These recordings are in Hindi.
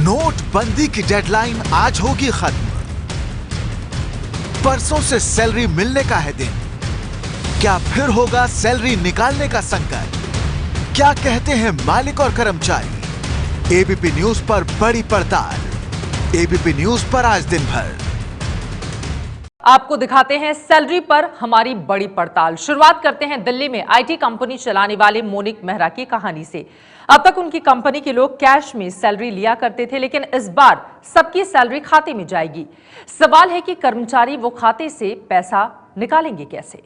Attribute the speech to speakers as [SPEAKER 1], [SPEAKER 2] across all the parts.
[SPEAKER 1] नोटबंदी की डेडलाइन आज होगी खत्म। परसों से सैलरी मिलने का है दिन। क्या फिर होगा सैलरी निकालने का संकट? क्या कहते हैं मालिक और कर्मचारी? एबीपी न्यूज पर बड़ी पड़ताल। एबीपी न्यूज पर आज दिन भर
[SPEAKER 2] आपको दिखाते हैं सैलरी पर हमारी बड़ी पड़ताल। शुरुआत करते हैं दिल्ली में आईटी कंपनी चलाने वाले मोनिक मेहरा की कहानी से। अब तक उनकी कंपनी के लोग कैश में सैलरी लिया करते थे, लेकिन इस बार सबकी सैलरी खाते में जाएगी। सवाल है कि कर्मचारी वो खाते से पैसा निकालेंगे कैसे?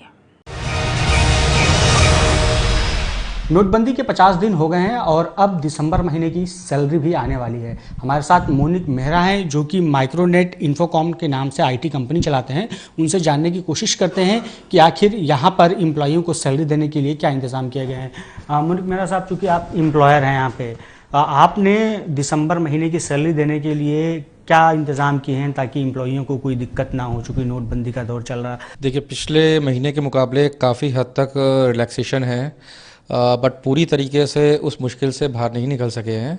[SPEAKER 3] नोटबंदी के 50 दिन हो गए हैं और अब दिसंबर महीने की सैलरी भी आने वाली है। हमारे साथ मोनिक मेहरा हैं जो कि माइक्रोनेट इन्फोकॉम के नाम से आईटी कंपनी चलाते हैं। उनसे जानने की कोशिश करते हैं कि आखिर यहाँ पर एम्प्लॉइयों को सैलरी देने के लिए क्या इंतज़ाम किए गए हैं। मोनिक मेहरा साहब, चूँकि आप एम्प्लॉयर हैं यहाँ पे, आपने दिसंबर महीने की सैलरी देने के लिए क्या इंतज़ाम किए हैं ताकि एम्प्लॉइयों को कोई दिक्कत ना हो, चूँकि नोटबंदी का दौर चल रहा है?
[SPEAKER 4] देखिए, पिछले महीने के मुकाबले काफ़ी हद तक रिलैक्सेशन है, बट पूरी तरीके से उस मुश्किल से बाहर नहीं निकल सके हैं।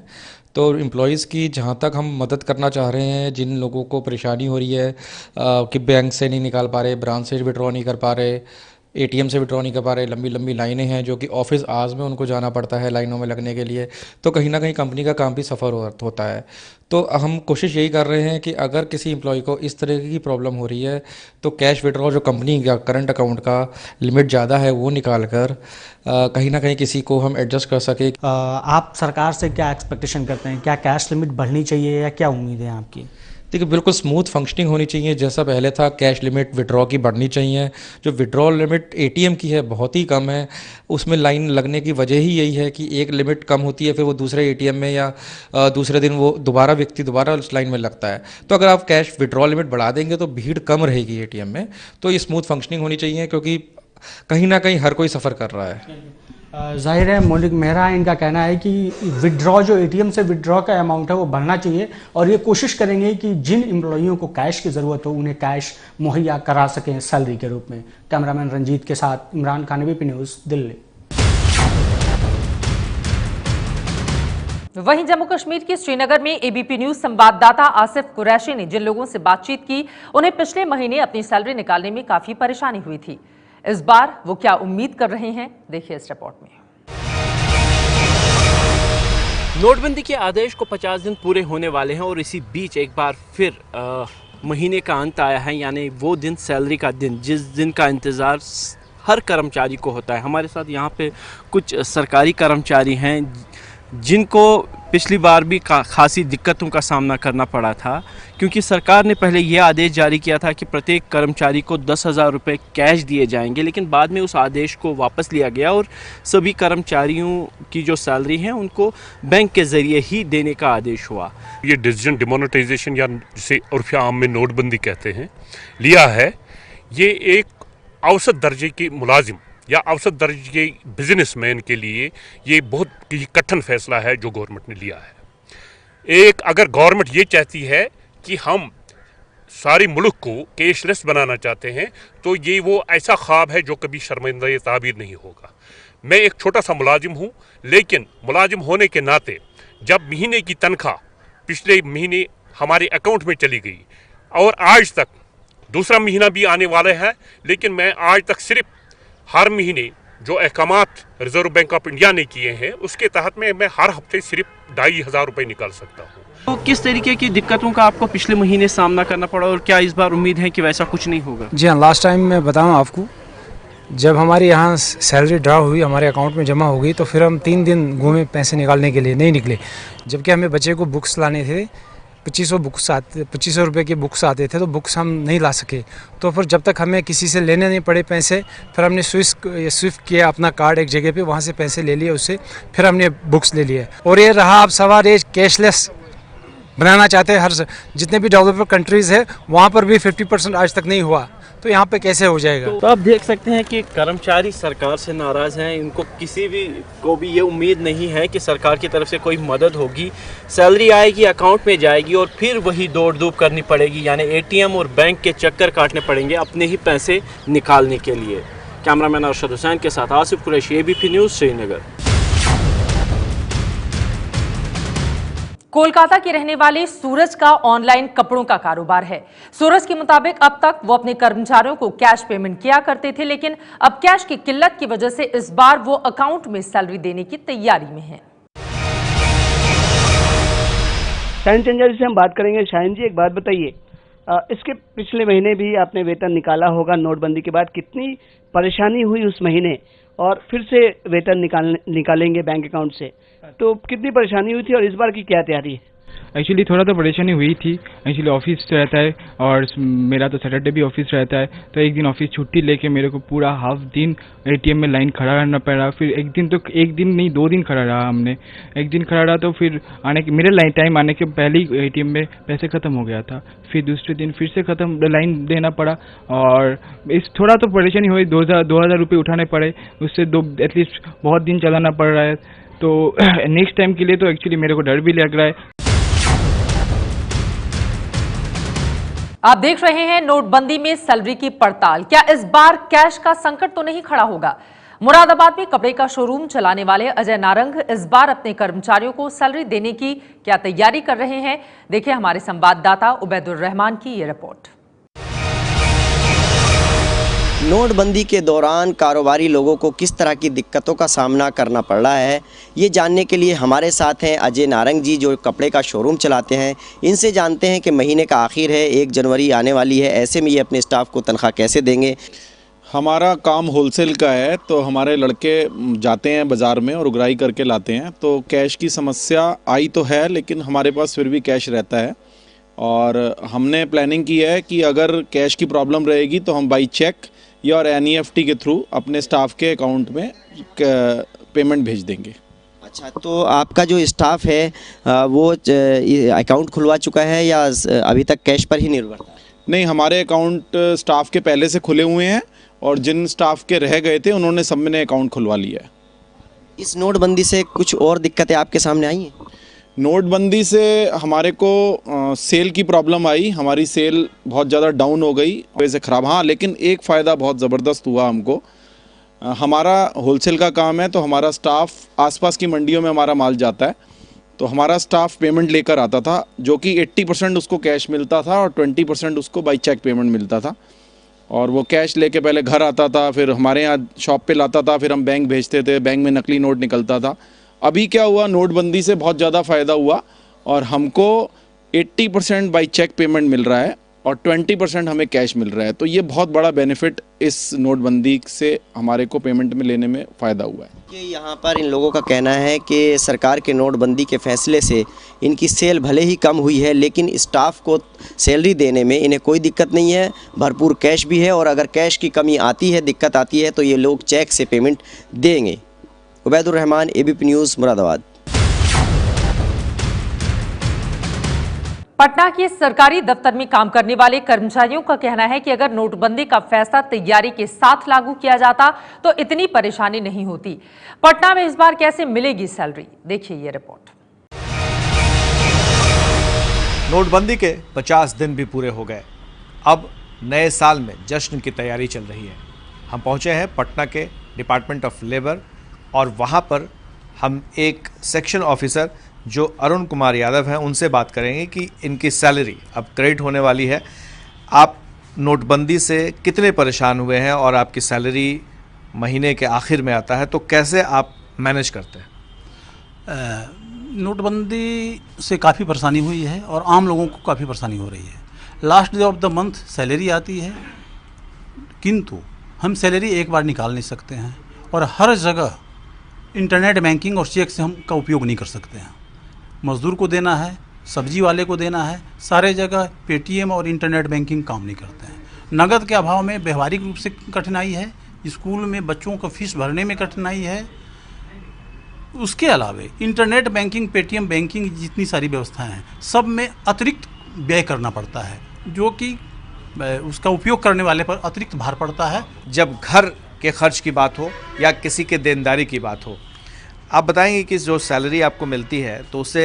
[SPEAKER 4] तो एम्प्लॉयज़ की जहाँ तक हम मदद करना चाह रहे हैं, जिन लोगों को परेशानी हो रही है कि बैंक से नहीं निकाल पा रहे, ब्रांच से विड्रॉ नहीं कर पा रहे, एटीएम से विड्रॉ नहीं कर पा रहे, लंबी लंबी लाइनें हैं जो कि ऑफिस आवर्स में उनको जाना पड़ता है लाइनों में लगने के लिए, तो कहीं ना कहीं कंपनी का काम भी सफ़र होता है। तो हम कोशिश यही कर रहे हैं कि अगर किसी एम्प्लॉय को इस तरह की प्रॉब्लम हो रही है तो कैश विड्रॉ जो कंपनी का करंट अकाउंट का लिमिट ज़्यादा है वो निकाल कर कहीं ना कहीं किसी को हम एडजस्ट कर सके।
[SPEAKER 3] आप सरकार से क्या एक्सपेक्टेशन करते हैं? क्या कैश लिमिट बढ़नी चाहिए या क्या उम्मीद है आपकी?
[SPEAKER 4] देखिए, बिल्कुल स्मूथ फंक्शनिंग होनी चाहिए जैसा पहले था। कैश लिमिट विड्रॉ की बढ़नी चाहिए। जो विड्रॉ लिमिट एटीएम की है बहुत ही कम है। उसमें लाइन लगने की वजह ही यही है कि एक लिमिट कम होती है, फिर वो दूसरे एटीएम में या दूसरे दिन वो व्यक्ति दोबारा उस लाइन में लगता है। तो अगर आप कैश विड्रॉ लिमिट बढ़ा देंगे तो भीड़ कम रहेगी एटीएम में। तो ये स्मूथ फंक्शनिंग होनी चाहिए क्योंकि कहीं ना कहीं हर कोई सफ़र कर रहा है।
[SPEAKER 3] जाहिर है मोनिक मेहरा, इनका कहना है कि विड्रॉ जो एटीएम से विड्रॉ का अमाउंट है वो बढ़ना चाहिए और ये कोशिश करेंगे कि जिन एम्प्लॉइयों को कैश की ज़रूरत हो उन्हें कैश मुहैया करा सकें सैलरी के रूप में। कैमरामैन रंजीत के साथ इमरान खान, एबीपी न्यूज़, दिल्ली।
[SPEAKER 2] वहीं जम्मू कश्मीर के श्रीनगर में एबीपी न्यूज संवाददाता आसिफ कुरैशी ने जिन लोगों से बातचीत की, उन्हें पिछले महीने अपनी सैलरी निकालने में काफी परेशानी हुई थी। इस बार वो क्या उम्मीद कर रहे हैं, देखिए इस रिपोर्ट में।
[SPEAKER 5] नोटबंदी के आदेश को 50 दिन पूरे होने वाले हैं और इसी बीच एक बार फिर महीने का अंत आया है, यानी वो दिन, सैलरी का दिन, जिस दिन का इंतज़ार हर कर्मचारी को होता है। हमारे साथ यहाँ पे कुछ सरकारी कर्मचारी हैं जिनको पिछली बार भी खासी दिक्कतों का सामना करना पड़ा था, क्योंकि सरकार ने पहले यह आदेश जारी किया था कि प्रत्येक कर्मचारी को 10,000 रुपये कैश दिए जाएंगे, लेकिन बाद में उस आदेश को वापस लिया गया और सभी कर्मचारियों की जो सैलरी है उनको बैंक के ज़रिए ही देने का आदेश हुआ।
[SPEAKER 6] ये डिसीजन डिमोनेटाइजेशन या जिसे उर्फ़ आम में नोटबंदी कहते हैं, लिया है। ये एक औसत दर्जे के मुलाजिम या औसत दर्जे के बिजनेसमैन के लिए ये बहुत कठिन फैसला है जो गवर्नमेंट ने लिया है। एक अगर गवर्नमेंट ये चाहती है कि हम सारी मुल्क को कैशलेस बनाना चाहते हैं तो ये वो ऐसा ख्वाब है जो कभी शर्मिंदा ताबीर नहीं होगा। मैं एक छोटा सा मुलाजिम हूँ, लेकिन मुलाजिम होने के नाते जब महीने की तनख्वाह पिछले महीने हमारे अकाउंट में चली गई और आज तक दूसरा महीना भी आने वाला है, लेकिन मैं आज तक सिर्फ हर महीने जो अहकामात रिजर्व बैंक ऑफ इंडिया ने किए हैं उसके तहत में मैं हर हफ्ते सिर्फ 2,500 रुपये निकाल सकता हूँ।
[SPEAKER 5] तो किस तरीके की दिक्कतों का आपको पिछले महीने सामना करना पड़ा और क्या इस बार उम्मीद है कि वैसा कुछ नहीं होगा?
[SPEAKER 7] जी हाँ, लास्ट टाइम मैं बताऊँ आपको, जब हमारी यहाँ सैलरी ड्रा हुई, हमारे अकाउंट में जमा हो गई, तो फिर हम 3 दिन घूमे पैसे निकालने के लिए, नहीं निकले। जबकि हमें बच्चे को बुक्स लाने थे, 2500 रुपये के बुक्स आते थे, तो बुक्स हम नहीं ला सके। तो फिर जब तक हमें किसी से लेने नहीं पड़े पैसे, फिर हमने स्विफ्ट किया अपना कार्ड एक जगह पे, वहाँ से पैसे ले लिए उससे, फिर हमने बुक्स ले लिए। और ये रहा अब सवाल, ये कैशलेस बनाना चाहते हैं हर जितने भी डेवलप्ड कंट्रीज़ है, वहाँ पर भी 50% आज तक नहीं हुआ, तो यहाँ पे कैसे हो जाएगा?
[SPEAKER 5] तो आप देख सकते हैं कि कर्मचारी सरकार से नाराज़ हैं। इनको किसी भी को भी ये उम्मीद नहीं है कि सरकार की तरफ से कोई मदद होगी। सैलरी आएगी, अकाउंट में जाएगी और फिर वही दौड़ धूप करनी पड़ेगी, यानी एटीएम और बैंक के चक्कर काटने पड़ेंगे अपने ही पैसे निकालने के लिए। कैमरामैन अरशद हुसैन के साथ आसिफ कुरैशी, एबीपी न्यूज़, श्रीनगर।
[SPEAKER 2] कोलकाता के रहने वाले सूरज का ऑनलाइन कपड़ों का कारोबार है। सूरज के मुताबिक अब तक वो अपने कर्मचारियों को कैश पेमेंट किया करते थे, लेकिन अब कैश की किल्लत की वजह से इस बार वो अकाउंट में सैलरी देने की तैयारी में है।
[SPEAKER 8] शाहीन चंजा जी से हम बात करेंगे। शाहीन जी, एक बात बताइए, इसके पिछले महीने भी आपने वेतन निकाला होगा, नोटबंदी के बाद कितनी परेशानी हुई उस महीने, और फिर से वेतन निकालेंगे बैंक अकाउंट से, तो कितनी परेशानी हुई थी और इस बार की क्या तैयारी है?
[SPEAKER 9] एक्चुअली थोड़ा तो परेशानी हुई थी। एक्चुअली ऑफिस रहता है और मेरा तो सैटरडे भी ऑफिस रहता है, तो एक दिन ऑफिस छुट्टी लेके मेरे को पूरा हाफ दिन एटीएम में लाइन खड़ा रहना पड़ा। फिर एक दिन नहीं 2 दिन खड़ा रहा हमने। एक दिन खड़ा रहा तो फिर मेरे लाइन टाइम आने के पहले ही एटीएम में पैसे ख़त्म हो गया था। फिर दूसरे दिन फिर से लाइन देना पड़ा और इस थोड़ा तो परेशानी हुई। 2000 रुपये उठाने पड़े, उससे एटलीस्ट बहुत दिन चलाना पड़ रहा है। तो नेक्स्ट टाइम के लिए तो एक्चुअली मेरे को डर भी लग रहा है।
[SPEAKER 2] आप देख रहे हैं नोटबंदी में सैलरी की पड़ताल। क्या इस बार कैश का संकट तो नहीं खड़ा होगा? मुरादाबाद में कपड़े का शोरूम चलाने वाले अजय नारंग इस बार अपने कर्मचारियों को सैलरी देने की क्या तैयारी कर रहे हैं? देखिए हमारे संवाददाता उबैदुर रहमान की ये रिपोर्ट।
[SPEAKER 10] नोटबंदी के दौरान कारोबारी लोगों को किस तरह की दिक्कतों का सामना करना पड़ रहा है, ये जानने के लिए हमारे साथ हैं अजय नारंग जी, जो कपड़े का शोरूम चलाते हैं। इनसे जानते हैं कि महीने का आखिर है, 1 जनवरी आने वाली है, ऐसे में ये अपने स्टाफ को तनख्वाह कैसे देंगे।
[SPEAKER 11] हमारा काम होलसेल का है, तो हमारे लड़के जाते हैं बाज़ार में और उगराई करके लाते हैं। तो कैश की समस्या आई तो है, लेकिन हमारे पास फिर भी कैश रहता है। और हमने प्लानिंग की है कि अगर कैश की प्रॉब्लम रहेगी तो हम बाई चेक या और NEFT के थ्रू अपने स्टाफ के अकाउंट में पेमेंट भेज देंगे।
[SPEAKER 10] अच्छा, तो आपका जो स्टाफ है वो अकाउंट खुलवा चुका है या अभी तक कैश पर ही निर्भर था?
[SPEAKER 11] नहीं, हमारे अकाउंट स्टाफ के पहले से खुले हुए हैं और जिन स्टाफ के रह गए थे उन्होंने सब ने अकाउंट खुलवा लिया है।
[SPEAKER 10] इस नोटबंदी से कुछ और दिक्कतें आपके सामने आई हैं?
[SPEAKER 11] नोटबंदी से हमारे को सेल की प्रॉब्लम आई। हमारी सेल बहुत ज़्यादा डाउन हो गई, वैसे ख़राब। हाँ, लेकिन एक फ़ायदा बहुत ज़बरदस्त हुआ हमको। हमारा होलसेल का काम है, तो हमारा स्टाफ आसपास की मंडियों में हमारा माल जाता है, तो हमारा स्टाफ पेमेंट लेकर आता था, जो कि 80% उसको कैश मिलता था और 20% उसको बाई चेक पेमेंट मिलता था। और वो कैश लेके पहले घर आता था, फिर हमारे यहाँ शॉप पे लाता था, फिर हम बैंक भेजते थे, बैंक में नकली नोट निकलता था। अभी क्या हुआ, नोटबंदी से बहुत ज़्यादा फ़ायदा हुआ और हमको 80% बाई चेक पेमेंट मिल रहा है और 20% हमें कैश मिल रहा है। तो ये बहुत बड़ा बेनिफिट इस नोटबंदी से हमारे को पेमेंट में लेने में फ़ायदा हुआ है।
[SPEAKER 10] कि यहाँ पर इन लोगों का कहना है कि सरकार के नोटबंदी के फैसले से इनकी सेल भले ही कम हुई है, लेकिन स्टाफ को सैलरी देने में इन्हें कोई दिक्कत नहीं है, भरपूर कैश भी है, और अगर कैश की कमी आती है, दिक्कत आती है, तो ये लोग चेक से पेमेंट देंगे। Ubaidur Rahman, ABP news, Moradabad.
[SPEAKER 2] पटना के सरकारी दफ्तर में काम करने वाले कर्मचारियों का कहना है कि अगर नोटबंदी का फैसला तैयारी के साथ लागू किया जाता तो इतनी परेशानी नहीं होती। पटना में इस बार कैसे मिलेगी सैलरी, देखिए ये रिपोर्ट।
[SPEAKER 12] नोटबंदी के 50 दिन भी पूरे हो गए। अब नए साल में जश्न की तैयारी चल रही है। हम पहुंचे हैं पटना के डिपार्टमेंट ऑफ लेबर और वहां पर हम एक सेक्शन ऑफिसर जो अरुण कुमार यादव हैं उनसे बात करेंगे कि इनकी सैलरी अब क्रेडिट होने वाली है। आप नोटबंदी से कितने परेशान हुए हैं और आपकी सैलरी महीने के आखिर में आता है, तो कैसे आप मैनेज करते हैं?
[SPEAKER 13] नोटबंदी से काफ़ी परेशानी हुई है और आम लोगों को काफ़ी परेशानी हो रही है। Last day of the month salary आती है, किंतु हम सैलरी एक बार निकाल नहीं सकते हैं और हर जगह इंटरनेट बैंकिंग और चेक से हम का उपयोग नहीं कर सकते हैं। मज़दूर को देना है, सब्जी वाले को देना है, सारे जगह पेटीएम और इंटरनेट बैंकिंग काम नहीं करते हैं। नगद के अभाव में व्यवहारिक रूप से कठिनाई है, स्कूल में बच्चों को फीस भरने में कठिनाई है। उसके अलावे इंटरनेट बैंकिंग, पेटीएम बैंकिंग, जितनी सारी व्यवस्थाएं हैं, सब में अतिरिक्त व्यय करना पड़ता है, जो कि उसका उपयोग करने वाले पर अतिरिक्त भार पड़ता है।
[SPEAKER 12] जब घर के खर्च की बात हो या किसी के देनदारी की बात हो, आप बताएंगे कि जो सैलरी आपको मिलती है तो उससे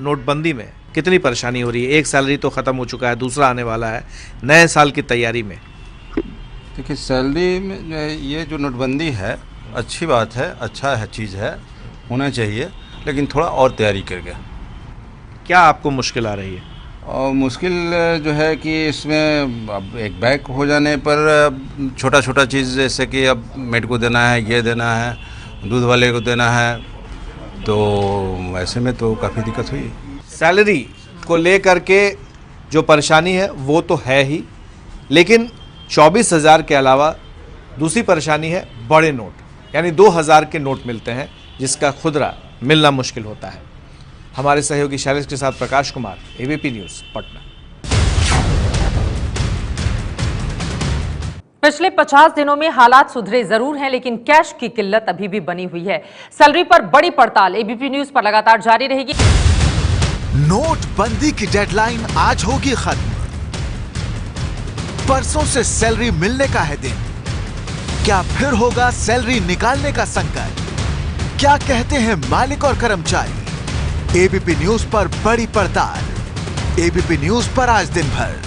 [SPEAKER 12] नोटबंदी में कितनी परेशानी हो रही है? एक सैलरी तो ख़त्म हो चुका है, दूसरा आने वाला है नए साल की तैयारी में।
[SPEAKER 14] देखिए, सैलरी में ये जो नोटबंदी है अच्छी बात है, अच्छा है, चीज़ है, होना चाहिए, लेकिन थोड़ा और तैयारी करके
[SPEAKER 12] क्या आपको मुश्किल आ रही है?
[SPEAKER 14] और मुश्किल जो है कि इसमें अब एक बैग हो जाने पर छोटा छोटा चीज़ जैसे कि अब मेड को देना है, ये देना है, दूध वाले को देना है, तो ऐसे में तो काफ़ी दिक्कत हुई।
[SPEAKER 12] सैलरी को लेकर के जो परेशानी है वो तो है ही, लेकिन 24,000 के अलावा दूसरी परेशानी है बड़े नोट, यानी 2,000 के नोट मिलते हैं जिसका खुदरा मिलना मुश्किल होता है। हमारे सहयोगी शैलेश के साथ प्रकाश कुमार, एबीपी न्यूज़, पटना।
[SPEAKER 2] पिछले 50 दिनों में हालात सुधरे जरूर हैं, लेकिन कैश की किल्लत अभी भी बनी हुई है। सैलरी पर बड़ी पड़ताल एबीपी न्यूज़ पर लगातार जारी रहेगी।
[SPEAKER 1] नोटबंदी की डेडलाइन आज होगी खत्म। परसों से सैलरी मिलने का है दिन। क्या फिर होगा सैलरी निकालने का संकट? क्या कहते हैं मालिक और कर्मचारी? एबीपी न्यूज़ पर बड़ी पड़ताल। एबीपी न्यूज़ पर आज दिन भर।